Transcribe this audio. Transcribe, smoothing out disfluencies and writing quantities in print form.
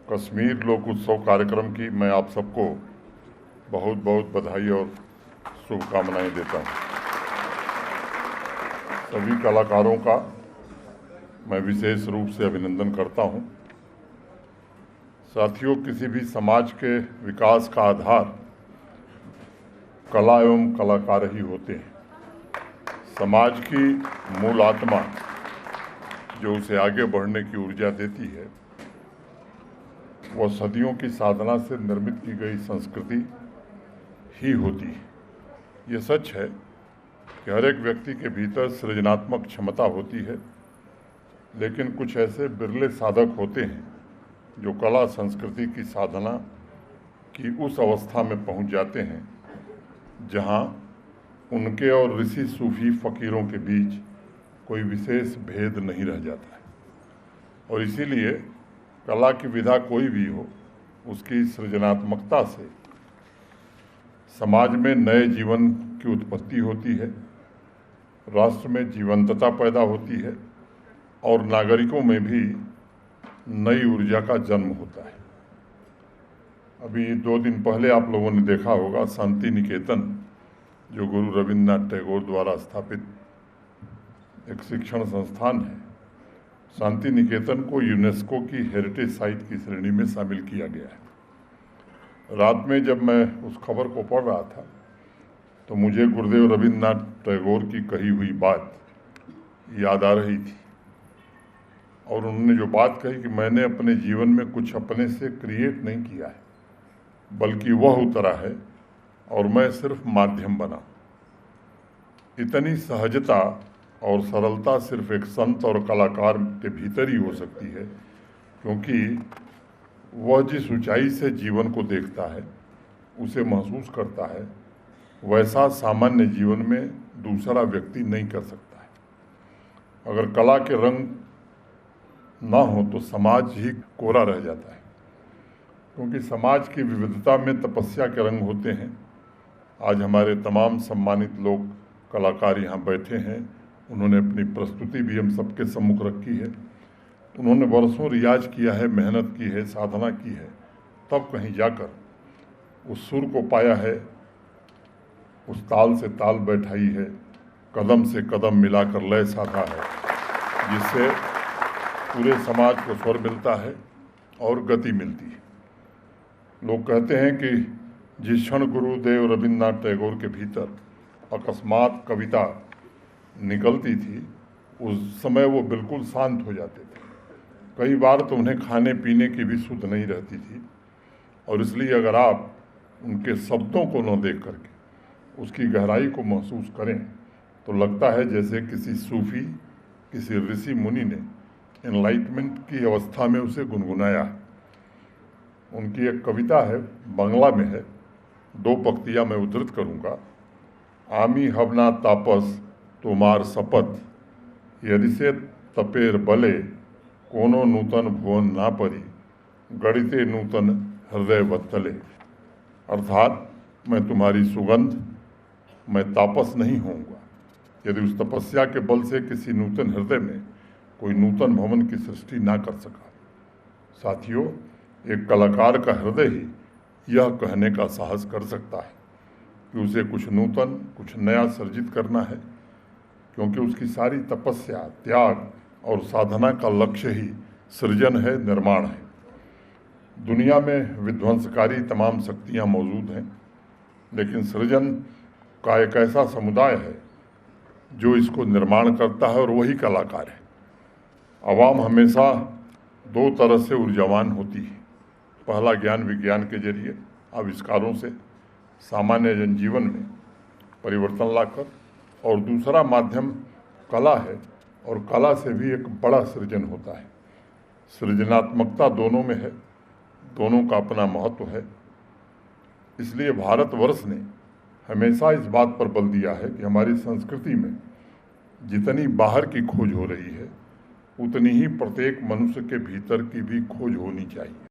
कश्मीर लोक उत्सव कार्यक्रम की मैं आप सबको बहुत बहुत बधाई और शुभकामनाएं देता हूं। सभी कलाकारों का मैं विशेष रूप से अभिनंदन करता हूं। साथियों, किसी भी समाज के विकास का आधार कला एवं कलाकार ही होते हैं। समाज की मूल आत्मा जो उसे आगे बढ़ने की ऊर्जा देती है, वह सदियों की साधना से निर्मित की गई संस्कृति ही होती है। ये सच है कि हर एक व्यक्ति के भीतर सृजनात्मक क्षमता होती है, लेकिन कुछ ऐसे बिरले साधक होते हैं जो कला संस्कृति की साधना की उस अवस्था में पहुंच जाते हैं जहां उनके और ऋषि सूफी फकीरों के बीच कोई विशेष भेद नहीं रह जाता है। और इसीलिए कला की विधा कोई भी हो, उसकी सृजनात्मकता से समाज में नए जीवन की उत्पत्ति होती है, राष्ट्र में जीवंतता पैदा होती है और नागरिकों में भी नई ऊर्जा का जन्म होता है। अभी 2 दिन पहले आप लोगों ने देखा होगा, शांति निकेतन जो गुरु रविन्द्रनाथ टैगोर द्वारा स्थापित एक शिक्षण संस्थान है, शांति निकेतन को यूनेस्को की हेरिटेज साइट की श्रेणी में शामिल किया गया है। रात में जब मैं उस खबर को पढ़ रहा था तो मुझे गुरुदेव रविन्द्रनाथ टैगोर की कही हुई बात याद आ रही थी। और उन्होंने जो बात कही कि मैंने अपने जीवन में कुछ अपने से क्रिएट नहीं किया है, बल्कि वह उतरा है और मैं सिर्फ माध्यम बना। इतनी सहजता और सरलता सिर्फ एक संत और कलाकार के भीतर ही हो सकती है, क्योंकि वह जिस ऊंचाई से जीवन को देखता है, उसे महसूस करता है, वैसा सामान्य जीवन में दूसरा व्यक्ति नहीं कर सकता है। अगर कला के रंग ना हो तो समाज ही कोरा रह जाता है, क्योंकि समाज की विविधता में तपस्या के रंग होते हैं। आज हमारे तमाम सम्मानित लोग कलाकार यहाँ बैठे हैं, उन्होंने अपनी प्रस्तुति भी हम सबके सम्मुख रखी है। उन्होंने वर्षों रियाज किया है, मेहनत की है, साधना की है, तब कहीं जाकर उस सुर को पाया है, उस ताल से ताल बैठाई है, कदम से कदम मिलाकर लय साधा है, जिससे पूरे समाज को स्वर मिलता है और गति मिलती है। लोग कहते हैं कि जिस क्षण गुरुदेव रविन्द्रनाथ टैगोर के भीतर अकस्मात कविता निकलती थी, उस समय वो बिल्कुल शांत हो जाते थे। कई बार तो उन्हें खाने पीने की भी सुध नहीं रहती थी। और इसलिए अगर आप उनके शब्दों को न देख करके उसकी गहराई को महसूस करें तो लगता है जैसे किसी सूफी, किसी ऋषि मुनि ने एनलाइटमेंट की अवस्था में उसे गुनगुनाया। उनकी एक कविता है, बांग्ला में है, 2 पंक्तियाँ मैं उद्धृत करूँगा। आमी हवना तापस तुम्हार शपथ, यदि से तपेर बले कोनो नूतन भुवन ना परी, गढ़िते नूतन हृदय वत्तले। अर्थात मैं तुम्हारी सुगंध, मैं तापस नहीं होऊंगा यदि उस तपस्या के बल से किसी नूतन हृदय में कोई नूतन भवन की सृष्टि ना कर सका। साथियों, एक कलाकार का हृदय ही यह कहने का साहस कर सकता है कि उसे कुछ नूतन, कुछ नया सर्जित करना है, क्योंकि उसकी सारी तपस्या, त्याग और साधना का लक्ष्य ही सृजन है, निर्माण है। दुनिया में विध्वंसकारी तमाम शक्तियाँ मौजूद हैं, लेकिन सृजन का एक ऐसा समुदाय है जो इसको निर्माण करता है, और वही कलाकार है। आवाम हमेशा 2 तरह से ऊर्जावान होती है। पहला, ज्ञान विज्ञान के जरिए आविष्कारों से सामान्य जनजीवन में परिवर्तन लाकर, और दूसरा माध्यम कला है, और कला से भी एक बड़ा सृजन होता है। सृजनात्मकता दोनों में है, दोनों का अपना महत्व है। इसलिए भारतवर्ष ने हमेशा इस बात पर बल दिया है कि हमारी संस्कृति में जितनी बाहर की खोज हो रही है, उतनी ही प्रत्येक मनुष्य के भीतर की भी खोज होनी चाहिए।